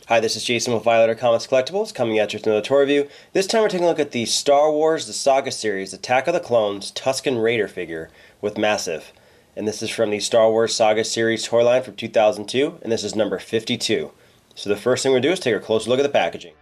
Hi, this is Jason with Violator Comics Collectibles, coming at you with another toy review. This time we're taking a look at the Star Wars The Saga series, Attack of the Clones Tusken Raider figure with Massiff. And this is from the Star Wars Saga series toy line from 2002, and this is number 52. So the first thing we're going to do is take a closer look at the packaging.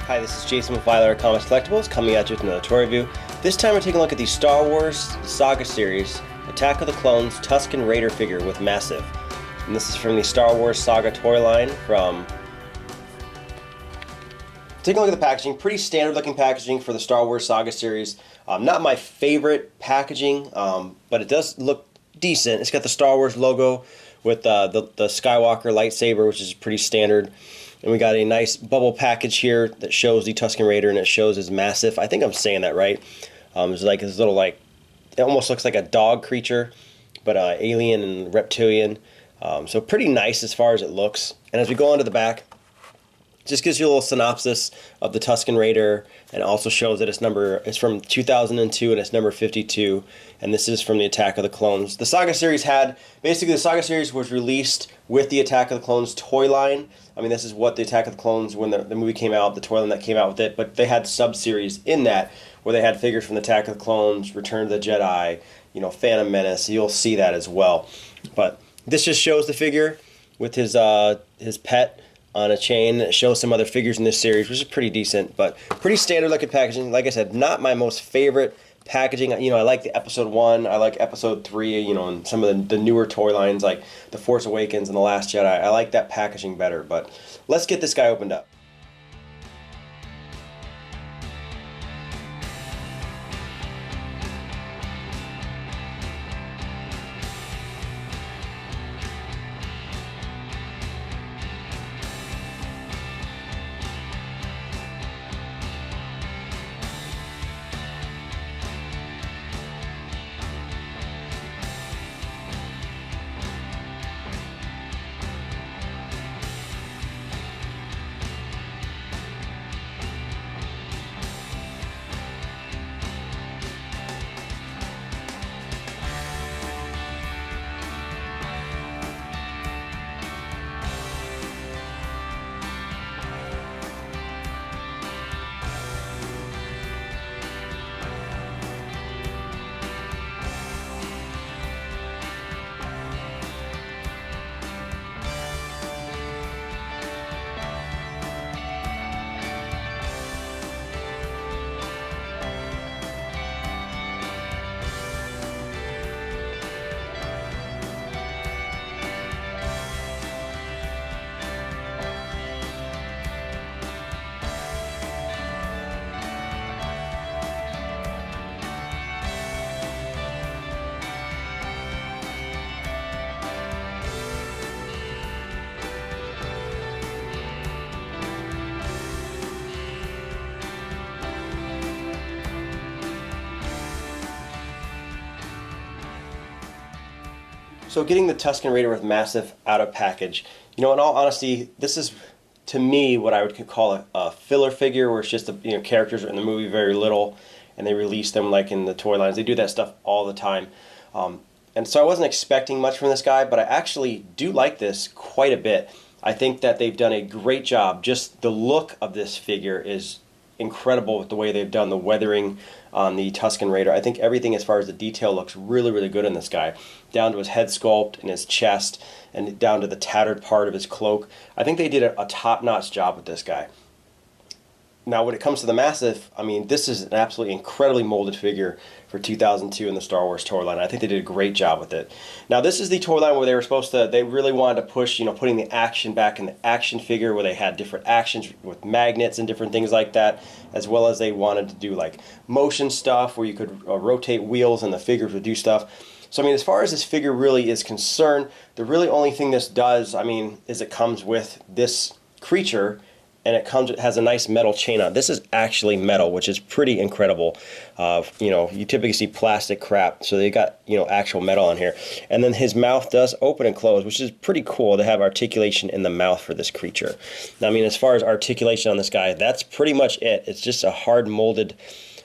Hi, this is Jason with Violator Comics Collectibles, coming at you with another toy review. This time we're taking a look at the Star Wars Saga series, Attack of the Clones Tusken Raider figure with Massiff. And this is from the Star Wars Saga toy line from... Taking a look at the packaging, pretty standard looking packaging for the Star Wars Saga series. Not my favorite packaging, but it does look decent. It's got the Star Wars logo with the Skywalker lightsaber, which is pretty standard. And we got a nice bubble package here that shows the Tusken Raider, and it shows his Massiff. I think I'm saying that right. It's like this little, it almost looks like a dog creature, but alien and reptilian. So pretty nice as far as it looks. And as we go on to the back, it just gives you a little synopsis of the Tusken Raider, and also shows that it's from 2002 and it's number 52, and this is from the Attack of the Clones. The Saga series the Saga series was released with the Attack of the Clones toy line. I mean, this is what the Attack of the Clones, when the movie came out, the toy line that came out with it, but they had sub-series in that, where they had figures from the Attack of the Clones, Return of the Jedi, Phantom Menace. You'll see that as well. But this just shows the figure with his pet on a chain. It shows some other figures in this series, which is pretty decent, but pretty standard looking packaging. Like I said, not my most favorite packaging. I like the episode 1, I like episode 3, and some of the newer toy lines like The Force Awakens and The Last Jedi. I like that packaging better, but let's get this guy opened up. So getting the Tusken Raider with Massiff out of package, in all honesty, this is, to me, what I would call a filler figure, where it's just the characters are in the movie very little, and they release them like in the toy lines. They do that stuff all the time. And so I wasn't expecting much from this guy, but I actually do like this quite a bit. I think that they've done a great job. Just the look of this figure is incredible with the way they've done the weathering on the Tusken Raider. I think everything as far as the detail looks really, really good in this guy. Down to his head sculpt and his chest and down to the tattered part of his cloak. I think they did a top-notch job with this guy. Now, when it comes to the Massiff, I mean, this is an absolutely incredibly molded figure for 2002 in the Star Wars toy line. I think they did a great job with it. Now, this is the toy line where they were supposed to, they really wanted to push, you know, putting the action back in the action figure, where they had different actions with magnets and different things like that, as well as they wanted to do like motion stuff where you could rotate wheels and the figures would do stuff. So, I mean, as far as this figure really is concerned, the really only thing this does, I mean, is it comes with this creature, and it has a nice metal chain on it. This is actually metal, which is pretty incredible. You know, you typically see plastic crap, so they got, you know, actual metal on here. And then his mouth does open and close, which is pretty cool to have articulation in the mouth for this creature. Now, I mean, as far as articulation on this guy, that's pretty much it. It's just a hard molded,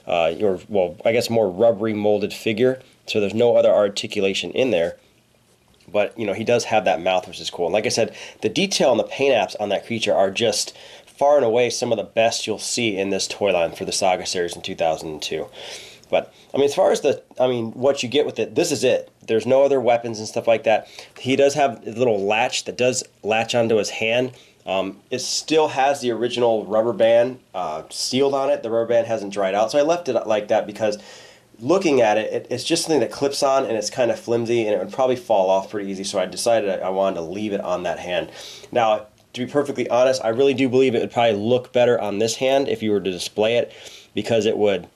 or well, I guess more rubbery molded figure. So there's no other articulation in there. But, you know, he does have that mouth, which is cool. And like I said, the detail and the paint apps on that creature are just far and away some of the best you'll see in this toy line for the Saga series in 2002. But, I mean, as far as what you get with it, this is it. There's no other weapons and stuff like that. He does have a little latch that does latch onto his hand. It still has the original rubber band sealed on it. The rubber band hasn't dried out. So I left it like that because looking at it, it's just something that clips on, and it's kind of flimsy, and it would probably fall off pretty easy. So I decided I wanted to leave it on that hand. Now, to be perfectly honest, I really do believe it would probably look better on this hand if you were to display it, because it would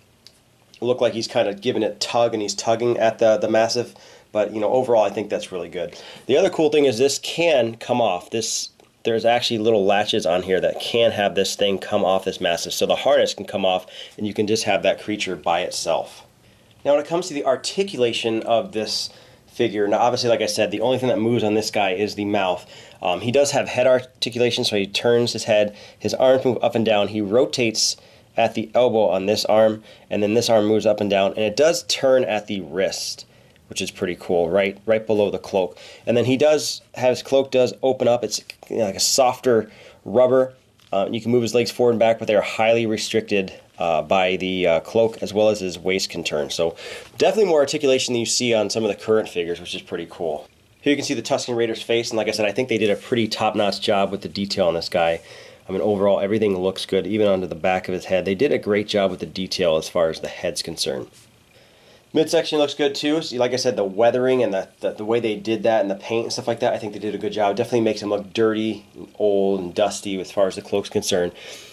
look like he's kind of giving it tug, and he's tugging at the Massiff. But, you know, overall, I think that's really good. The other cool thing is this can come off. There's actually little latches on here that can have this thing come off this Massiff. So the harness can come off, and you can just have that creature by itself. Now, when it comes to the articulation of this figure, now obviously, like I said, the only thing that moves on this guy is the mouth. He does have head articulation, so he turns his head, his arms move up and down, he rotates at the elbow on this arm, and then this arm moves up and down, and it does turn at the wrist, which is pretty cool, right below the cloak. And then his cloak does open up. It's, you know, like a softer rubber. You can move his legs forward and back, but they are highly restricted by the cloak, as well as his waist can turn. So definitely more articulation than you see on some of the current figures, which is pretty cool. Here you can see the Tusken Raider's face, and like I said, I think they did a pretty top-notch job with the detail on this guy. I mean, overall, everything looks good, even onto the back of his head. They did a great job with the detail as far as the head's concerned. Midsection looks good too. So like I said, the weathering and the way they did that and the paint and stuff like that, I think they did a good job. It definitely makes him look dirty, old, and dusty as far as the cloak's concerned.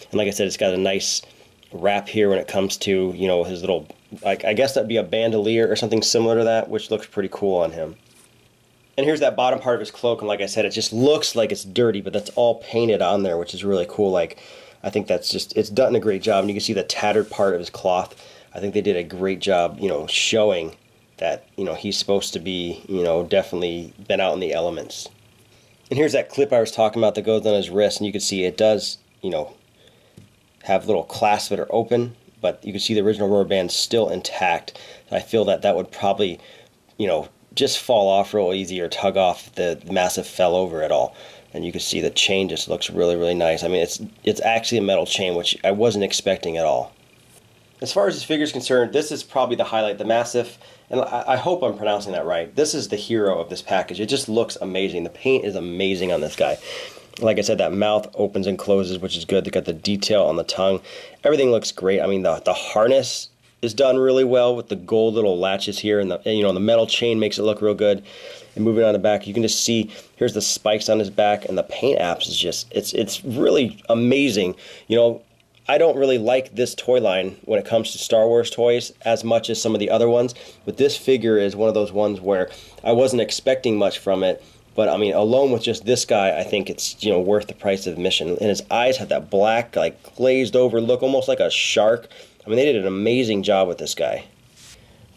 And like I said, it's got a nice wrap here when it comes to, you know, his little, like, I guess that'd be a bandolier or something similar to that, which looks pretty cool on him. And here's that bottom part of his cloak, and like I said, it just looks like it's dirty, but that's all painted on there, which is really cool. Like, I think that's just, it's done a great job. And you can see the tattered part of his cloth. I think they did a great job, you know, showing that, you know, he's supposed to be, you know, definitely been out in the elements. And here's that clip I was talking about that goes on his wrist, and you can see it does, you know, have little clasps that are open, but you can see the original rubber band still intact. I feel that that would probably, you know, just fall off real easy or tug off if the Massiff fell over at all. And you can see the chain just looks really, really nice. I mean, it's actually a metal chain, which I wasn't expecting at all. As far as this figure is concerned, this is probably the highlight, the Massiff, and I hope I'm pronouncing that right. This is the hero of this package. It just looks amazing. The paint is amazing on this guy. Like I said, that mouth opens and closes, which is good. They got the detail on the tongue. Everything looks great. I mean, the harness is done really well with the gold little latches here, and the metal chain makes it look real good. And moving on the back, you can just see here's the spikes on his back, and the paint apps is just it's really amazing. You know, I don't really like this toy line when it comes to Star Wars toys as much as some of the other ones, but this figure is one of those ones where I wasn't expecting much from it. But I mean, alone with just this guy, I think it's, you know, worth the price of admission. And his eyes have that black, like, glazed over look, almost like a shark. I mean, they did an amazing job with this guy.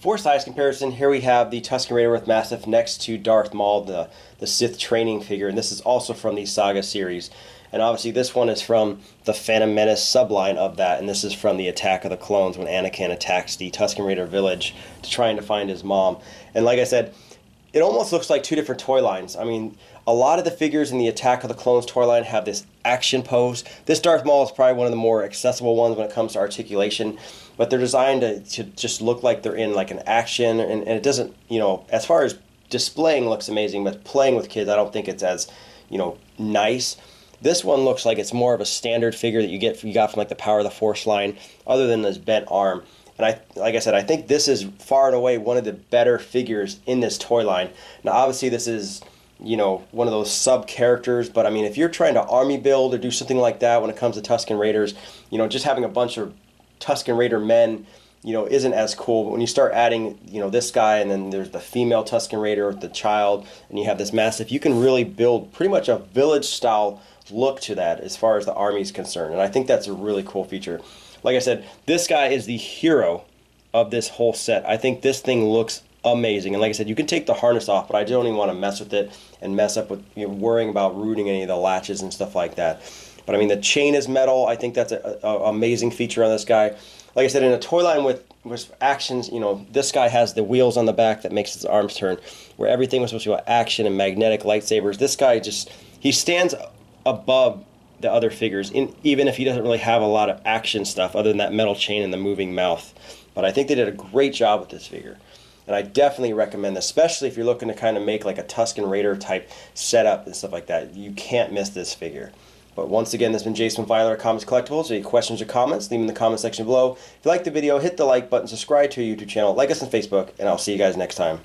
For size comparison, here we have the Tusken Raider with Massiff next to Darth Maul, the Sith training figure, and this is also from the Saga series. And obviously this one is from the Phantom Menace subline of that, and this is from the Attack of the Clones when Anakin attacks the Tusken Raider village trying to find his mom. And like I said, it almost looks like two different toy lines. I mean, a lot of the figures in the Attack of the Clones toy line have this action pose. This Darth Maul is probably one of the more accessible ones when it comes to articulation, but they're designed to just look like they're in like an action, and it doesn't, you know, as far as displaying looks amazing, but playing with kids, I don't think it's as, you know, nice. This one looks like it's more of a standard figure that you got from like the Power of the Force line, other than this bent arm. And like I said, I think this is far and away one of the better figures in this toy line. Now, obviously, this is, you know, one of those sub characters, but I mean, if you're trying to army build or do something like that when it comes to Tusken Raiders, you know, just having a bunch of Tusken Raider men, you know, isn't as cool. But when you start adding, you know, this guy, and then there's the female Tusken Raider with the child, and you have this Massiff, you can really build pretty much a village style look to that as far as the army is concerned. And I think that's a really cool feature. Like I said, this guy is the hero of this whole set. I think this thing looks amazing. And like I said, you can take the harness off, but I don't even want to mess with it and mess up with, you know, worrying about rooting any of the latches and stuff like that. But I mean, the chain is metal. I think that's an amazing feature on this guy. Like I said, in a toy line with actions, you know, this guy has the wheels on the back that makes his arms turn, where everything was supposed to be about action and magnetic lightsabers. This guy just, he stands above the other figures, even if he doesn't really have a lot of action stuff other than that metal chain and the moving mouth. But I think they did a great job with this figure. And I definitely recommend this, especially if you're looking to kind of make like a Tusken Raider type setup and stuff like that. You can't miss this figure. But once again, this has been Jason from Violator Comics Collectibles. Any questions or comments, leave them in the comment section below. If you like the video, hit the like button, subscribe to our YouTube channel, like us on Facebook, and I'll see you guys next time.